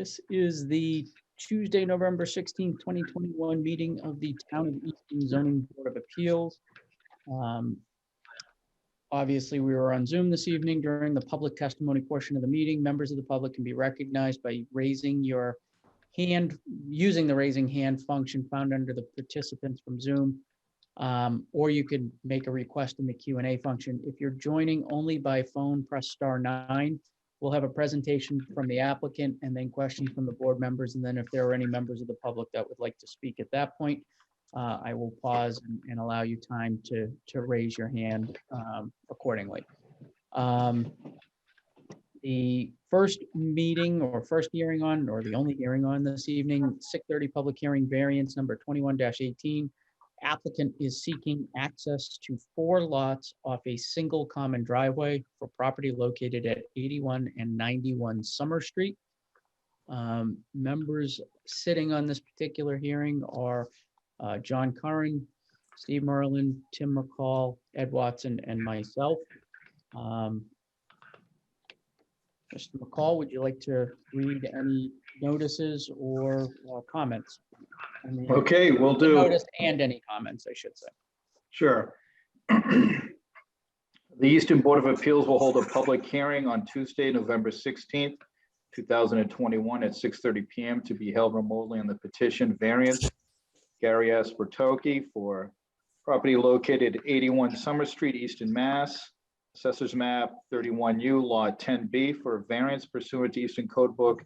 This is the Tuesday, November 16th, 2021 meeting of the Town of Easton Zoning Board of Appeals. Obviously, we were on Zoom this evening during the public testimony portion of the meeting. Members of the public can be recognized by raising your hand, using the raising hand function found under the participants from Zoom. Or you could make a request in the Q&A function. If you're joining only by phone, press *9. We'll have a presentation from the applicant and then questions from the board members. And then if there are any members of the public that would like to speak at that point, I will pause and allow you time to raise your hand accordingly. The first meeting or first hearing on, or the only hearing on this evening, 6:30 public hearing variance number 21-18. Applicant is seeking access to 4 lots off a single common driveway for property located at 81 and 91 Summer Street. Members sitting on this particular hearing are John Curran, Steve Merlin, Tim McCall, Ed Watson, and myself. Mr. McCall, would you like to read any notices or comments? Okay, we'll do. Notice and any comments, I should say. Sure. The Easton Board of Appeals will hold a public hearing on Tuesday, November 16th, 2021 at 6:30 p.m. to be held remotely on the petition variance Gary S. Bertocchi for property located at 81 Summer Street, Easton, Mass. Assessors map 31U, lot 10B for a variance pursuant to Easton Code Book,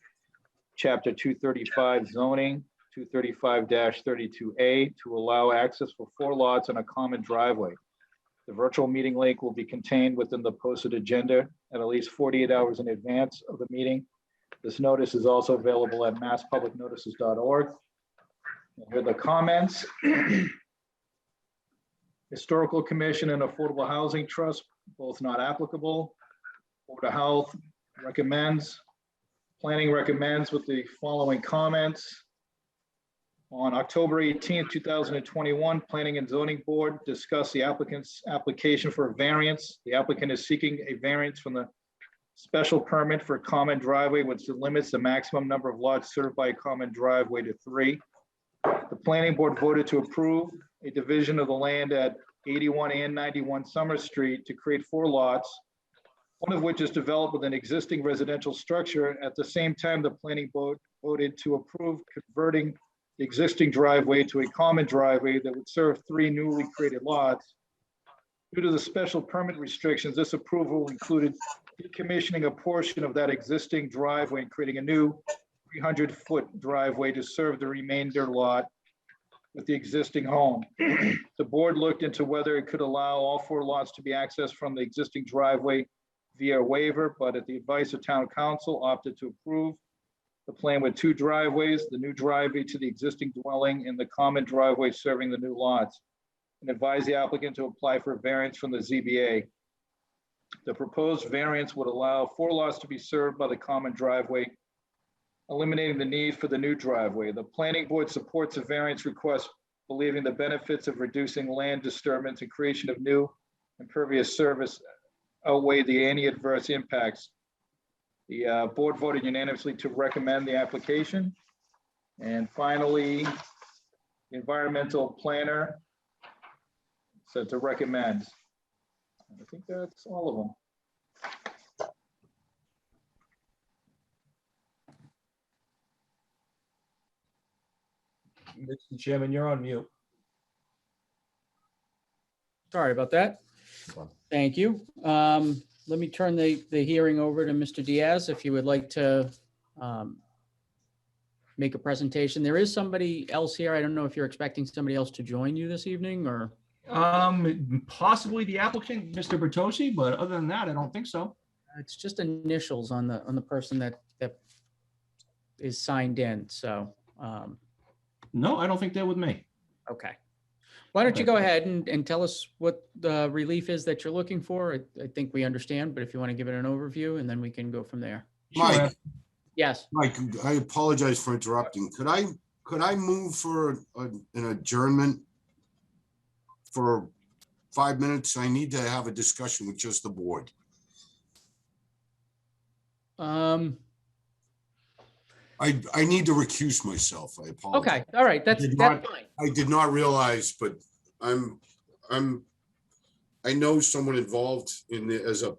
Chapter 235 zoning, 235-32A to allow access for 4 lots on a common driveway. The virtual meeting link will be contained within the posted agenda at least 48 hours in advance of the meeting. This notice is also available at masspublicnotices.org. Here are the comments. Historical Commission and Affordable Housing Trust, both not applicable. Board of Health recommends. Planning recommends with the following comments. On October 18th, 2021, Planning and Zoning Board discussed the applicant's application for a variance. The applicant is seeking a variance from the special permit for a common driveway, which limits the maximum number of lots served by a common driveway to 3. The Planning Board voted to approve a division of the land at 81 and 91 Summer Street to create 4 lots, one of which is developed with an existing residential structure. At the same time, the Planning Board voted to approve converting the existing driveway to a common driveway that would serve 3 newly created lots. Due to the special permit restrictions, this approval included decommissioning a portion of that existing driveway and creating a new 300-foot driveway to serve the remainder lot with the existing home. The board looked into whether it could allow all 4 lots to be accessed from the existing driveway via waiver, but at the advice of town council opted to approve the plan with 2 driveways, the new driveway to the existing dwelling and the common driveway serving the new lots, and advise the applicant to apply for a variance from the ZBA. The proposed variance would allow 4 lots to be served by the common driveway, eliminating the need for the new driveway. The Planning Board supports a variance request, believing the benefits of reducing land disturbance and creation of new impervious surface outweigh any adverse impacts. The board voted unanimously to recommend the application. And finally, the environmental planner said to recommend. I think that's all of them. Mr. Chairman, you're on mute. Sorry about that. Thank you. Let me turn the hearing over to Mr. Diaz, if you would like to make a presentation. There is somebody else here. I don't know if you're expecting somebody else to join you this evening, or Possibly the applicant, Mr. Bertocchi, but other than that, I don't think so. it's just initials on the person that is signed in. So No, I don't think they're with me. okay. Why don't you go ahead and tell us what the relief is that you're looking for? I think we understand, but if you want to give it an overview, and then we can go from there. Sure. Yes. Mike, I apologize for interrupting. Could I move for an adjournment for 5 minutes? I need to have a discussion with just the board. I need to recuse myself. I apologize. Okay, all right, that's Did fine. I did not realize, but I'm, I know someone involved in the, as a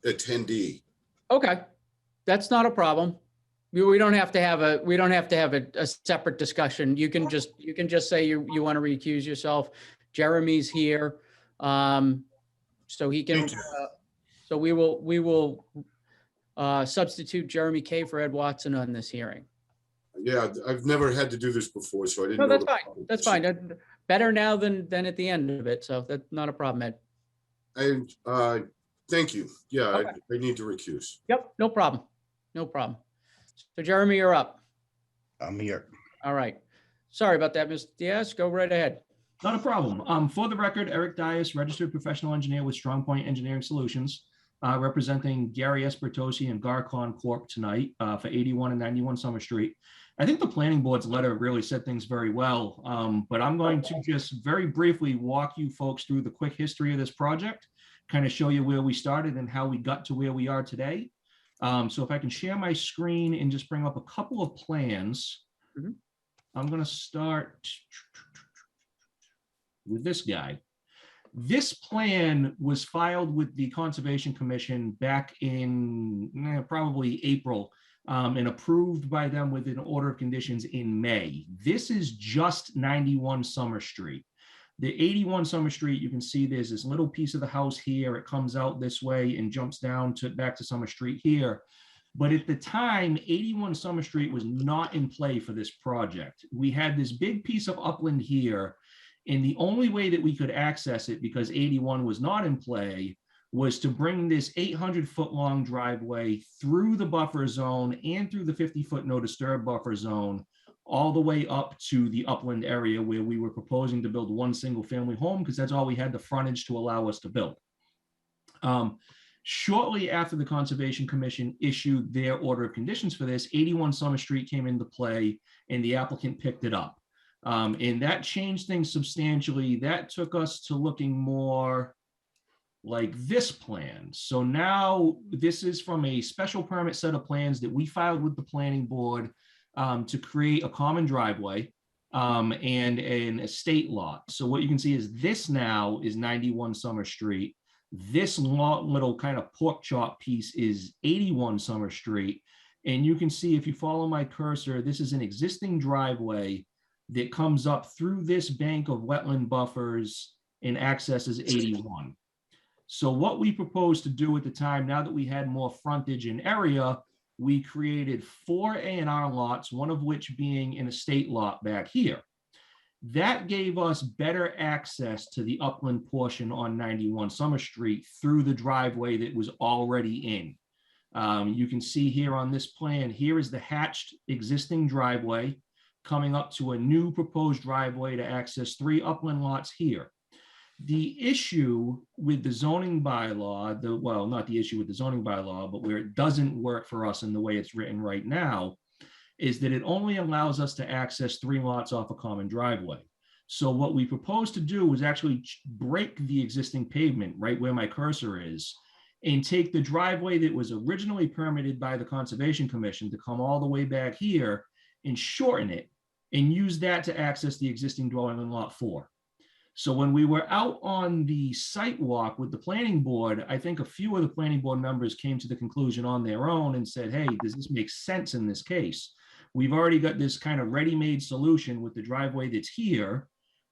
attendee. Okay, that's not a problem. We don't have to have a separate discussion. You can just say you want to recuse yourself. Jeremy's here. So he can, Thank you. so we will substitute Jeremy Kay for Ed Watson on this hearing. Yeah, I've never had to do this before, so I didn't No, know. that's fine. That's fine. Better now than at the end of it. So that's not a problem, Ed. Thank you. Yeah, Okay. I need to recuse. Yep, no problem. No problem. So Jeremy, you're up. I'm here. All right. Sorry about that, Mr. Diaz. Go right ahead. Not a problem. For the record, Eric Dias, registered professional engineer with Strong Point Engineering Solutions, representing Gary S. Bertossi and Garcon Corp. tonight for 81 and 91 Summer Street. I think the planning board's letter really said things very well, but I'm going to just very briefly walk you folks through the quick history of this project, kind of show you where we started and how we got to where we are today. So if I can share my screen and just bring up a couple of plans. Mhm. I'm going to start with this guy. This plan was filed with the Conservation Commission back in probably April and approved by them with an order of conditions in May. This is just 91 Summer Street. The 81 Summer Street, you can see there's this little piece of the house here. It comes out this way and jumps down to back to Summer Street here. But at the time, 81 Summer Street was not in play for this project. We had this big piece of upland here, and the only way that we could access it, because 81 was not in play, was to bring this 800-foot long driveway through the buffer zone and through the 50-foot no disturb buffer zone, all the way up to the upland area where we were proposing to build one single family home, because that's all we had the frontage to allow us to build. Shortly after the Conservation Commission issued their order of conditions for this, 81 Summer Street came into play and the applicant picked it up. And that changed things substantially. That took us to looking more like this plan. So now this is from a special permit set of plans that we filed with the planning board to create a common driveway and an estate lot. So what you can see is this now is 91 Summer Street. This little kind of pork chop piece is 81 Summer Street. And you can see, if you follow my cursor, this is an existing driveway that comes up through this bank of wetland buffers and accesses 81. So what we proposed to do at the time, now that we had more frontage and area, we created 4 A&R lots, one of which being an estate lot back here. That gave us better access to the upland portion on 91 Summer Street through the driveway that was already in. You can see here on this plan, here is the hatched existing driveway coming up to a new proposed driveway to access 3 upland lots here. The issue with the zoning bylaw, well, not the issue with the zoning bylaw, but where it doesn't work for us in the way it's written right now, is that it only allows us to access 3 lots off a common driveway. So what we propose to do is actually break the existing pavement right where my cursor is and take the driveway that was originally permitted by the Conservation Commission to come all the way back here and shorten it and use that to access the existing dwelling in lot 4. So when we were out on the site walk with the planning board, I think a few of the planning board members came to the conclusion on their own and said, hey, does this make sense in this case? We've already got this kind of ready-made solution with the driveway that's here.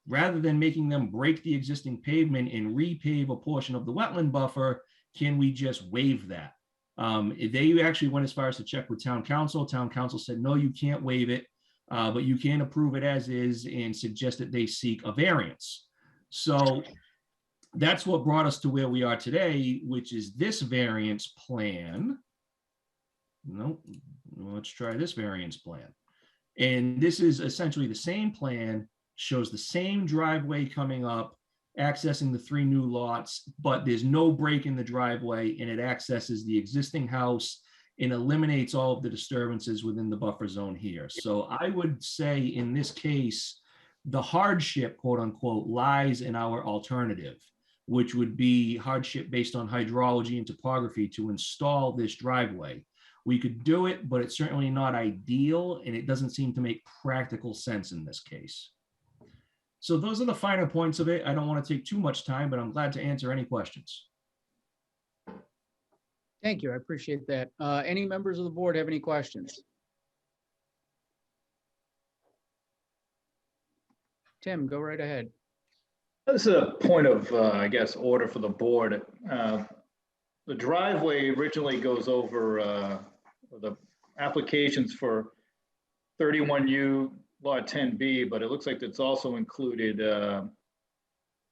Rather than making them break the existing pavement and repave a portion of the wetland buffer, can we just waive that? They actually went as far as to check with town council. Town council said, no, you can't waive it, but you can approve it as is and suggest that they seek a variance. So that's what brought us to where we are today, which is this variance plan. Nope, let's try this variance plan. And this is essentially the same plan, shows the same driveway coming up, accessing the 3 new lots, but there's no break in the driveway, and it accesses the existing house and eliminates all of the disturbances within the buffer zone here. So I would say in this case, the hardship, quote unquote, lies in our alternative, which would be hardship based on hydrology and topography to install this driveway. We could do it, but it's certainly not ideal, and it doesn't seem to make practical sense in this case. So those are the finer points of it. I don't want to take too much time, but I'm glad to answer any questions. Thank you. I appreciate that. Any members of the board have any questions? Tim, go right ahead. This is a point of, I guess, order for the board. The driveway originally goes over the applications for 31U Lot 10B, but it looks like it's also included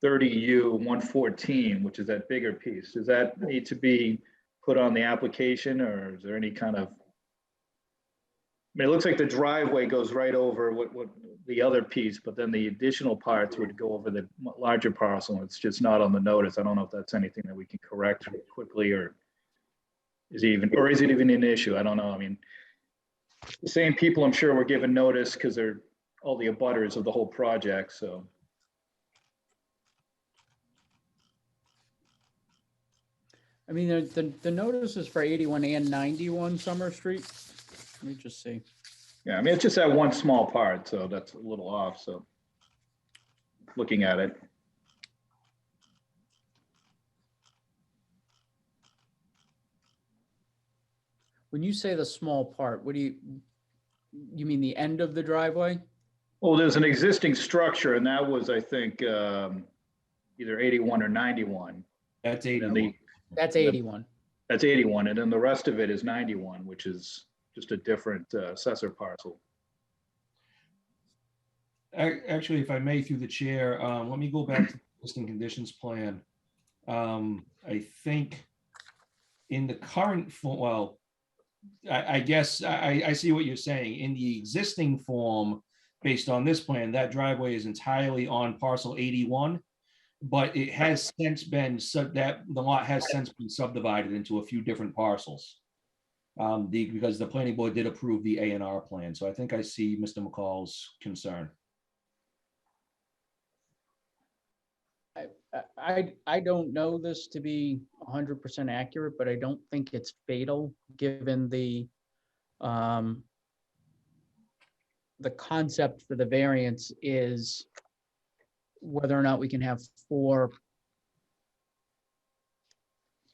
30U 114, which is that bigger piece. Does that need to be put on the application, or is there any kind of, I mean, it looks like the driveway goes right over what the other piece, but then the additional parts would go over the larger parcel, and it's just not on the notice. I don't know if that's anything that we can correct quickly, or is it even an issue? I don't know. I mean, the same people, I'm sure, were given notice because they're all the abutters of the whole project, so. I mean, the notice is for 81 and 91 Summer Street. Let me just see. Yeah, I mean, it's just that one small part, so that's a little off, so. Looking at it. When you say the small part, what do you mean the end of the driveway? Well, there's an existing structure, and that was, I think, either 81 or 91. That's And 81. That's 81. That's 81, and then the rest of it is 91, which is just a different assessor parcel. Actually, if I may, through the chair, let me go back to the existing conditions plan. I think in the current form, well, I guess I see what you're saying. In the existing form, based on this plan, that driveway is entirely on parcel 81, but it has since been, the lot has since been subdivided into a few different parcels. Because the planning board did approve the A&R plan. So I think I see Mr. McCall's concern. I don't know this to be 100% accurate, but I don't think it's fatal given the concept for the variance is whether or not we can have 4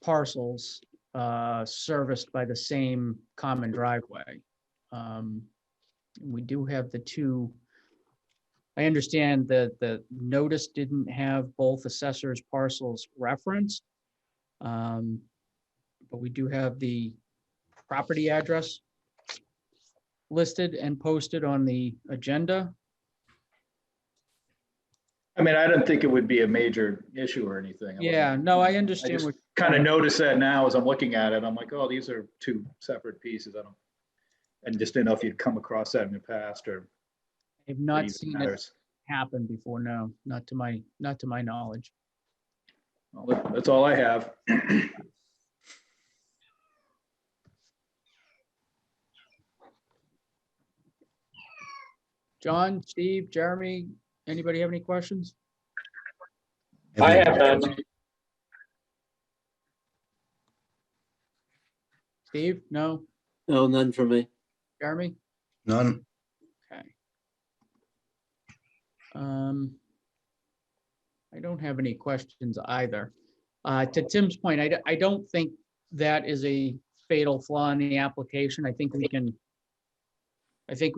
parcels serviced by the same common driveway. We do have the 2. I understand that the notice didn't have both assessors' parcels referenced, but we do have the property address listed and posted on the agenda. I mean, I don't think it would be a major issue or anything. Yeah, no, I I understand. just what- kind of noticed that now as I'm looking at it. I'm like, oh, these are 2 separate pieces. And just didn't know if you'd come across that in the past or. I've not even seen it matters. happen before, no, not to my knowledge. Well, that's all I have. John, Steve, Jeremy, anybody have any questions? I have none. Steve, no? No, none for me. Jeremy? None. Okay. I don't have any questions either. To Tim's point, I don't think that is a fatal flaw in the application. I think we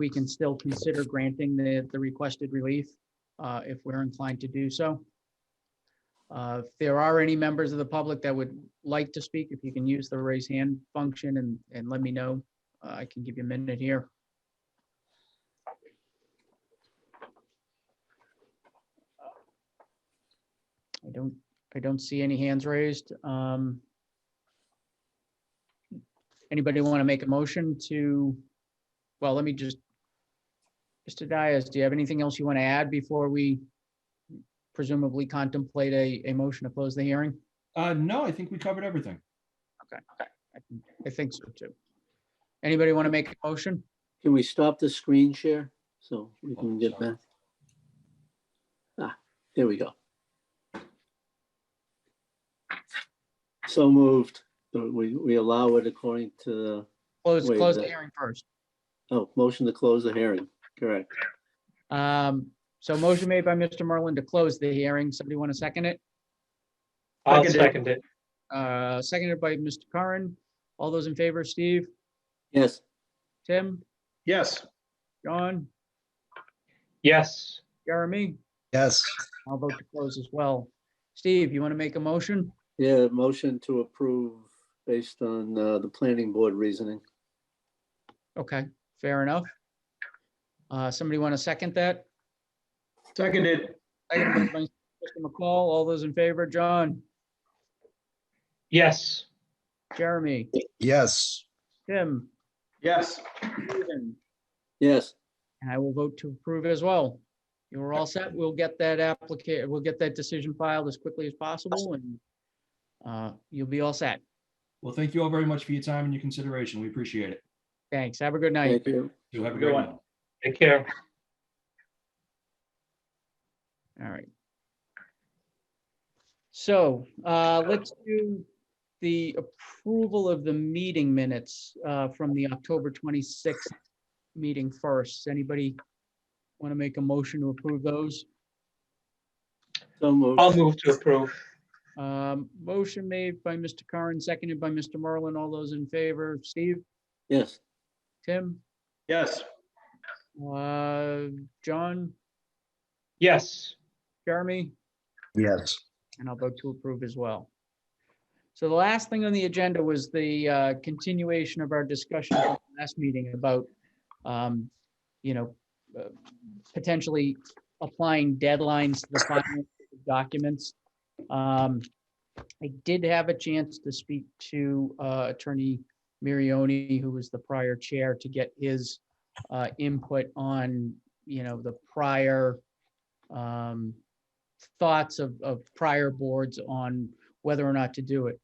can still consider granting the requested relief if we're inclined to do so. If there are any members of the public that would like to speak, if you can use the raise hand function and let me know, I can give you a minute here. I don't see any hands raised. Anybody want to make a motion to, well, let me just, Mr. Dias, do you have anything else you want to add before we presumably contemplate a motion to close the hearing? No, I think we covered everything. Okay, I think so too. Anybody want to make a motion? Can we stop the screen share so we can Oh, get sorry. back? There we go. So moved. So we allow it according to Close Wait, the that- hearing first. Oh, motion to close the hearing, correct. So motion made by Mr. Merlin to close the hearing. Somebody want to second it? I'll Seconded. second it. Seconded by Mr. Curran. All those in favor, Steve, Yes, Tim, Yes, John, Yes, Jeremy? Yes, I'll vote to close as well. Steve, you want to make a motion? yeah, motion to approve based on the planning board reasoning. Okay, fair enough. Somebody want to second that? seconded. Seconded by Mr. McCall. All those in favor, John, yes, Jeremy, yes, Tim, Yes, Stephen, Yes, and I will vote to approve as well. You are all set. We'll get that we'll get that decision filed as quickly as possible, and you'll be all set. Well, thank you all very much for your time and your consideration. We appreciate it. Thanks. Have a good night. thank you. You have a Good great one. one. take care. All right. So let's do the approval of the meeting minutes from the October 26th meeting first. Anybody want to make a motion to approve those? So moved. I'll move to approve. Motion made by Mr. Curran, seconded by Mr. Merlin. All those in favor, Steve, Yes, Tim, yes, John, Yes, Jeremy? yes. And I'll vote to approve as well. So the last thing on the agenda was the continuation of our discussion from the last meeting about, you know, potentially applying deadlines to the filing of documents. I did have a chance to speak to Attorney Mirioni, who was the prior chair, to get his input on, you know, the prior thoughts of prior boards on whether or not to do it.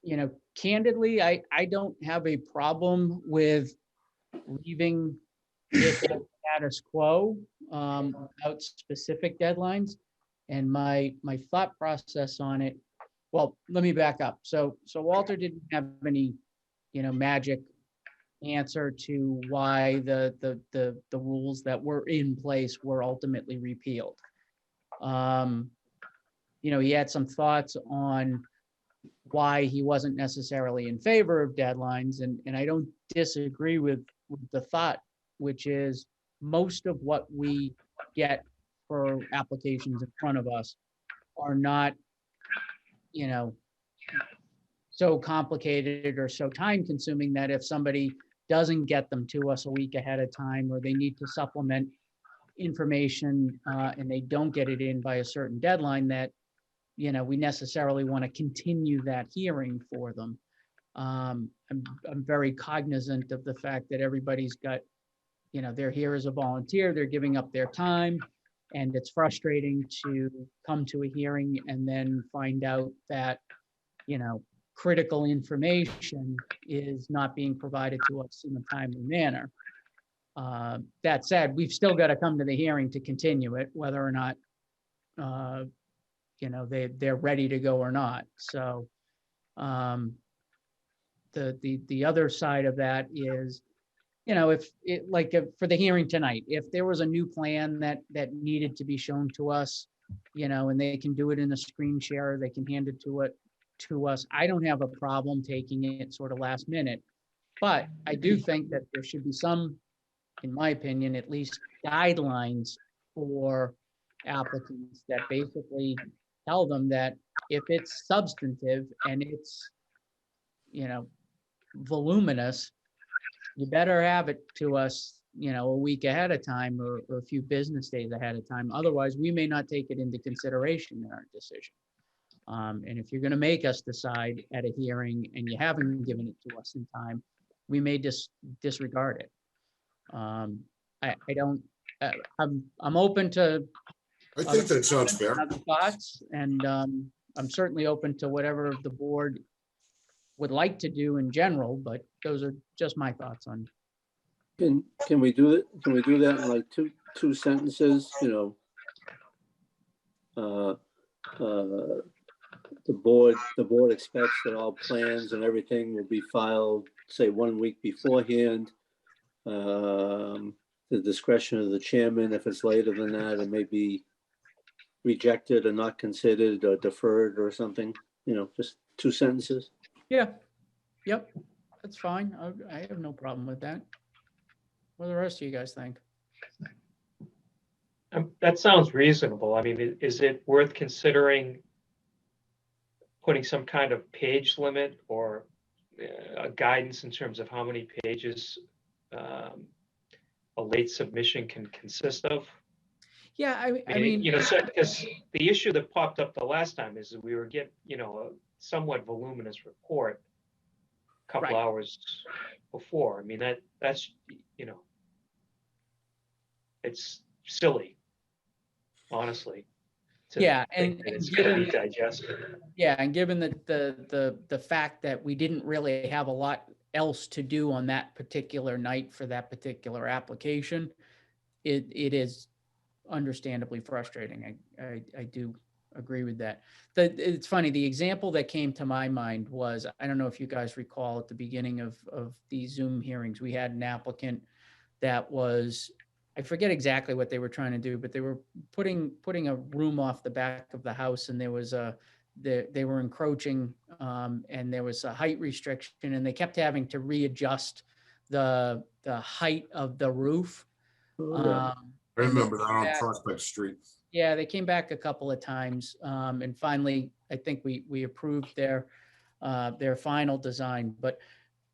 You know, candidly, I don't have a problem with leaving it at status quo without specific deadlines. And my thought process on it, well, let me back up. So Walter didn't have any, you know, magic answer to why the rules that were in place were ultimately repealed. You know, he had some thoughts on why he wasn't necessarily in favor of deadlines, and I don't disagree with the thought, which is most of what we get for applications in front of us are not, you know, so complicated or so time consuming that if somebody doesn't get them to us a week ahead of time, or they need to supplement information and they don't get it in by a certain deadline, that, you know, we necessarily want to continue that hearing for them. I'm very cognizant of the fact that everybody's got, you know, they're here as a volunteer, they're giving up their time, and it's frustrating to come to a hearing and then find out that, you know, critical information is not being provided to us in a timely manner. That said, we've still got to come to the hearing to continue it, whether or not, you know, they're ready to go or not. So the other side of that is, you know, if it, like for the hearing tonight, if there was a new plan that needed to be shown to us, you know, and they can do it in a screen share, they can hand it to us. I don't have a problem taking it sort of last minute, but I do think that there should be some, in my opinion, at least guidelines for applicants that basically tell them that if it's substantive and it's, you know, voluminous, you better have it to us, you know, a week ahead of time or a few business days ahead of time. Otherwise, we may not take it into consideration in our decision. And if you're going to make us decide at a hearing and you haven't given it to us in time, we may just disregard it. I don't. I'm open to. I think that sounds fair. Other thoughts, and I'm certainly open to whatever the board would like to do in general, but those are just my thoughts on. can we do it? Can we do that in like two sentences, you know? the board expects that all plans and everything will be filed, say, 1 week beforehand. The discretion of the chairman, if it's later than that, it may be rejected or not considered or deferred or something, just 2 sentences. Yeah, yep, that's fine. I have no problem with that. What do the rest of you guys think? That sounds reasonable. I mean, is it worth considering putting some kind of page limit or a guidance in terms of how many pages a late submission can consist of? Yeah, I mean, because the issue that popped up the last time is that we were getting, a somewhat voluminous report a couple Right. hours before. I mean, that's, it's silly, honestly. to Yeah, think and that it's going to be given, digested. yeah, and given the fact that we didn't really have a lot else to do on that particular night for that particular application, it is understandably frustrating. I do agree with that. It's funny, the example that came to my mind was, I don't know if you guys recall at the beginning of these Zoom hearings, we had an applicant that was, I forget exactly what they were trying to do, but they were putting a room off the back of the house, and there was they were encroaching, and there was a height restriction, and they kept having to readjust the height of the roof. Oh, yeah. I And they remember that came on back- Prospect Street. Yeah, they came back a couple of times, and finally, I think we approved their final design. But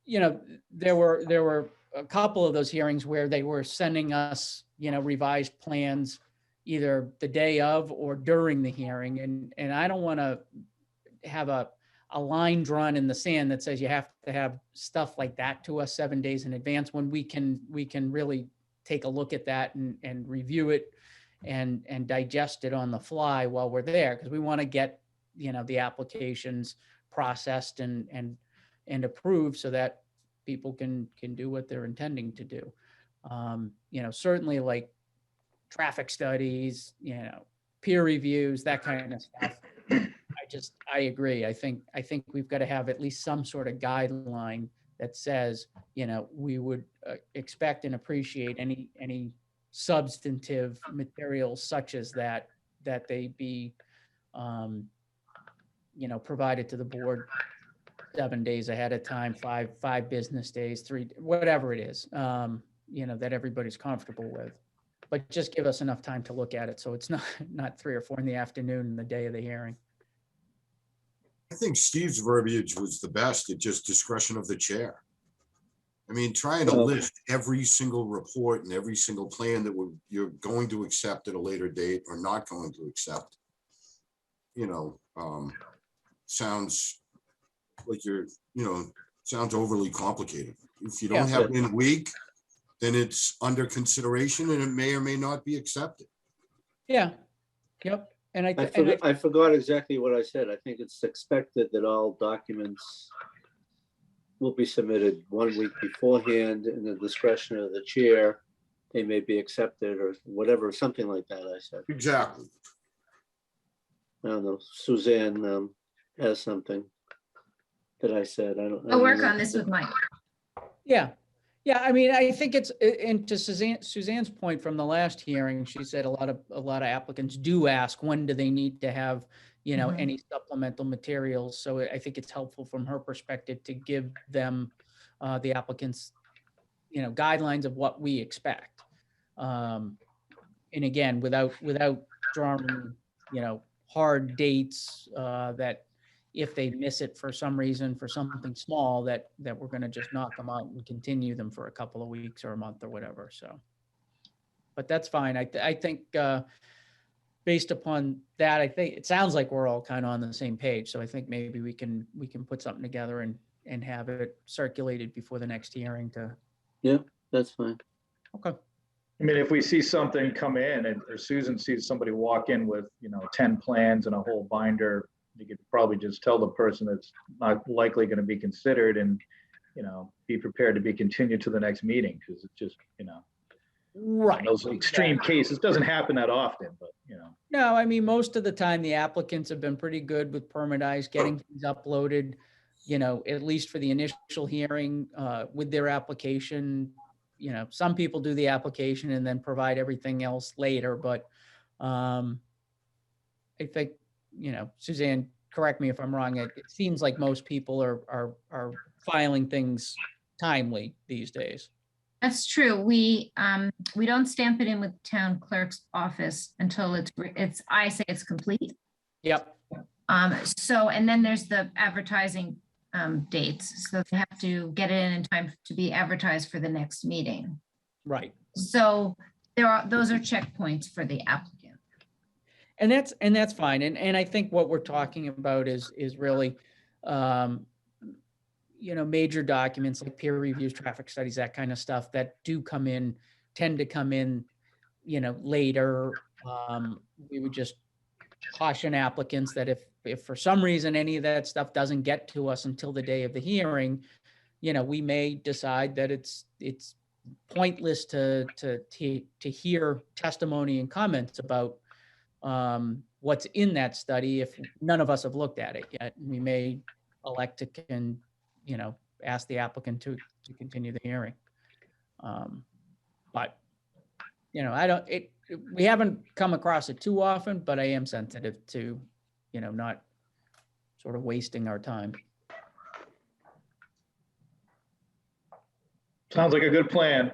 there were a couple of those hearings where they were sending us revised plans either the day of or during the hearing, and I don't want to have a line drawn in the sand that says you have to have stuff like that to us 7 days in advance, when we can really take a look at that and review it and digest it on the fly while we're there, because we want to get the applications processed and approved so that people can do what they're intending to do. Certainly like traffic studies, peer reviews, that kind of stuff. I agree. I think we've got to have at least some sort of guideline that says, we would expect and appreciate any substantive materials such as that they be, provided to the board 7 days ahead of time, five business days, 3, whatever it is, that everybody's comfortable with. But just give us enough time to look at it, so it's not 3 or 4 in the afternoon the day of the hearing. I think Steve's verbiage was the best. It's just discretion of the chair. I mean, trying to list every single report and every single plan that you're going to accept at a later date or not going to accept, sounds like sounds overly complicated. If you don't have it in a week, then it's under consideration and it may or may not be accepted. Yeah. Yep. And I forgot exactly what I said. I think it's expected that all documents will be submitted 1 week beforehand, in the discretion of the chair. They may be accepted or whatever, something like that, I said. Exactly. I don't know. Suzanne has something that I said. I'll work on this with Mike. Yeah. Yeah, I mean, I think it's, and to Suzanne's point from the last hearing, she said a lot of applicants do ask, when do they need to have, any supplemental materials? So I think it's helpful from her perspective to give them, the applicants, guidelines of what we expect. And again, without drawing, hard dates, that if they miss it for some reason, for something small, that we're going to just knock them out and continue them for a couple of weeks or a month or whatever. So, but that's fine. I think based upon that, I think it sounds like we're all kind of on the same page. So I think maybe we can put something together and have it circulated before the next hearing to. Yeah, that's fine. Okay. I mean, if we see something come in or Susan sees somebody walk in with, 10 plans and a whole binder, you could probably just tell the person it's not likely going to be considered and, be prepared to be continued to the next meeting, because it's just, Right. Those extreme cases, doesn't happen that often, but, you know. No, I mean, most of the time, the applicants have been pretty good with permitize, getting things uploaded, you know, at least for the initial hearing with their application. You know, some people do the application and then provide everything else later, but I think, you know, Suzanne, correct me if I'm wrong, it seems like most people are filing things timely these days. That's true. We don't stamp it in with town clerk's office until I say it's complete. Yep. So, and then there's the advertising dates. So they have to get it in time to be advertised for the next meeting. Right. So those are checkpoints for the applicant. And that's fine. And I think what we're talking about is really, you know, major documents like peer reviews, traffic studies, that kind of stuff that tend to come in, you know, later. We would just caution applicants that if for some reason any of that stuff doesn't get to us until the day of the hearing, you know, we may decide that it's pointless to hear testimony and comments about what's in that study if none of us have looked at it yet. We may elect to ask the applicant to continue the hearing. But, you know, we haven't come across it too often, but I am sensitive to, you know, not sort of wasting our time. Sounds like a good plan.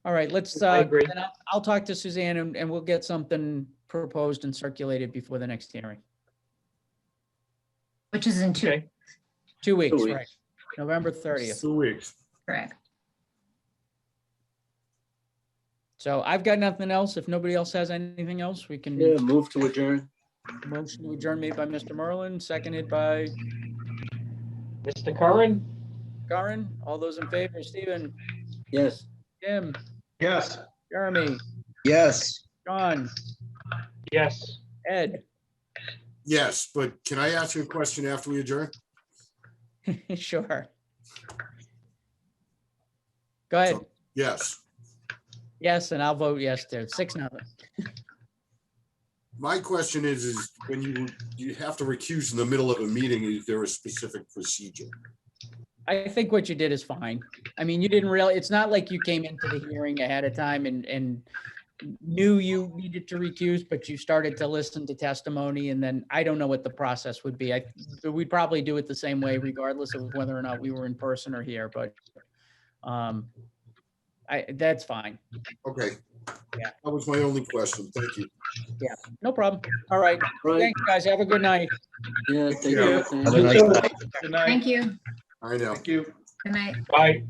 All right, let's, I agree. then I'll talk to Suzanne and we'll get something proposed and circulated before the next hearing. Which is in Okay. 2 weeks, 2 weeks. right? November 30th. 2 weeks. correct. So I've got nothing else. If nobody else has anything else, we can Yeah, move to adjourn. motion to adjourn made by Mr. Merlin, seconded by Mr. Curran? Karin. All those in favor, Stephen, Yes. Jim, Yes. Jeremy, Yes. John, Yes. Ed. Yes, but can I ask you a question after we adjourn? Sure. Go ahead. So- Yes. Yes, and I'll vote yes too. 6-0. My question is when you have to recuse in the middle of a meeting, is there a specific procedure? I think what you did is fine. I mean, you didn't really, it's not like you came into the hearing ahead of time and knew you needed to recuse, but you started to listen to testimony, and then I don't know what the process would be. We'd probably do it the same way regardless of whether or not we were in person or here, but that's fine. Okay. Yeah. That was my only question. Thank you. No problem. All right. Right. Thanks, guys. Have a good night. Yeah. Thank Yeah. you. Have a nice night. Good night. Thank you. I know. Thank you. Good night. Bye.